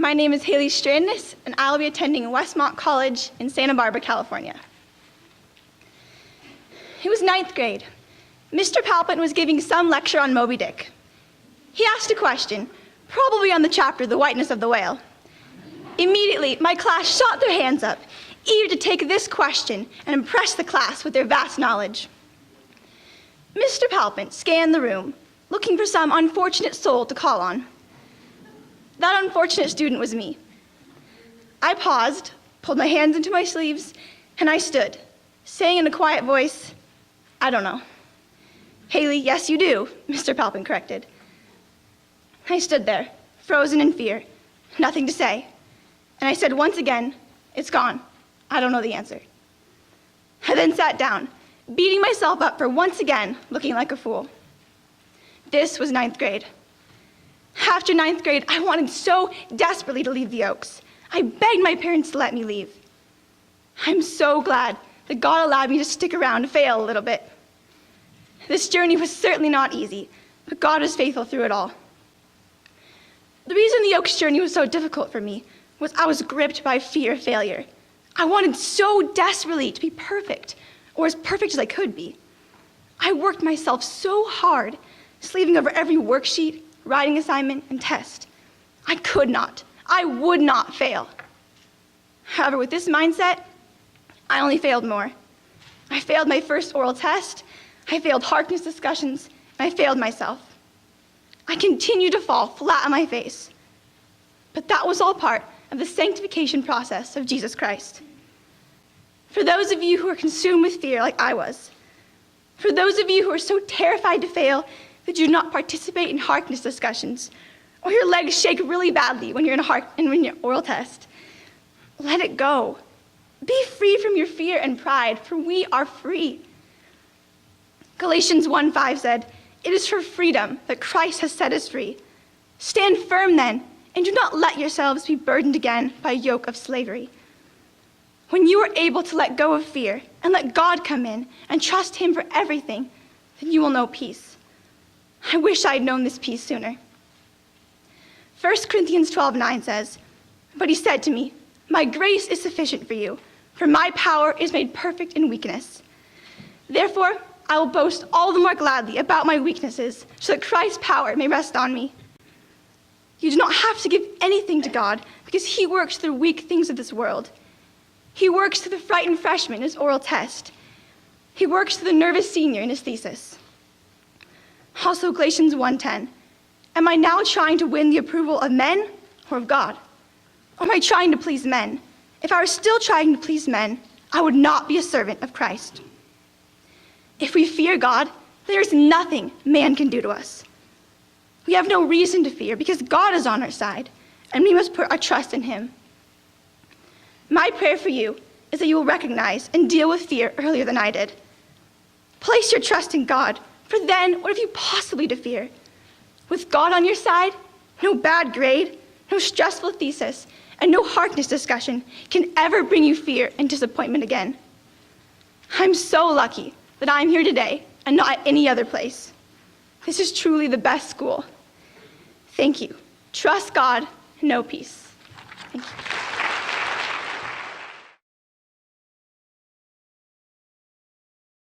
My name is Haley Strandness, and I'll be attending Westmont College in Santa Barbara, California. It was 9th grade. Mr. Palpin was giving some lecture on Moby Dick. He asked a question, probably on the chapter, The Whiteness of the Whale. Immediately, my class shot their hands up, eager to take this question and impress the class with their vast knowledge. Mr. Palpin scanned the room, looking for some unfortunate soul to call on. That unfortunate student was me. I paused, pulled my hands into my sleeves, and I stood, saying in a quiet voice, "I don't know." "Haley, yes you do," Mr. Palpin corrected. I stood there, frozen in fear, nothing to say. And I said once again, "It's gone. I don't know the answer." I then sat down, beating myself up for once again looking like a fool. This was 9th grade. After 9th grade, I wanted so desperately to leave the Oaks. I begged my parents to let me leave. I'm so glad that God allowed me to stick around to fail a little bit. This journey was certainly not easy, but God was faithful through it all. The reason the Oaks journey was so difficult for me was I was gripped by fear of failure. I wanted so desperately to be perfect, or as perfect as I could be. I worked myself so hard, slaving over every worksheet, writing assignment, and test. I would not fail. However, with this mindset, I only failed more. I failed my first oral test, I failed Harkness discussions, and I failed myself. I continued to fall flat on my face. But that was all part of the sanctification process of Jesus Christ. For those of you who are consumed with fear like I was, for those of you who are so terrified to fail that you do not participate in Harkness discussions, or your legs shake really badly when you're in your oral test, let it go. Be free from your fear and pride, for we are free. Galatians 1:5 said, "It is for freedom that Christ has set us free. Stand firm then, and do not let yourselves be burdened again by a yoke of slavery." When you are able to let go of fear and let God come in and trust Him for everything, then you will know peace. I wish I had known this peace sooner. 1 Corinthians 12:9 says, "But He said to me, 'My grace is sufficient for you, for my power is made perfect in weakness.' Therefore, I will boast all the more gladly about my weaknesses, so that Christ's power may rest on me." You do not have to give anything to God, because He works through weak things of this world. He works through the frightened freshman in his oral test. He works through the nervous senior in his thesis. Also, Galatians 1:10, "Am I now trying to win the approval of men or of God? Or am I trying to please men? If I were still trying to please men, I would not be a servant of Christ." If we fear God, there is nothing man can do to us. We have no reason to fear because God is on our side, and we must put our trust in Him. My prayer for you is that you will recognize and deal with fear earlier than I did. Place your trust in God, for then what have you possibly to fear? With God on your side, no bad grade, no stressful thesis, and no Harkness discussion can ever bring you fear and disappointment again. I'm so lucky that I'm here today and not at any other place. This is truly the best school. Thank you. Trust God and know peace. Thank you.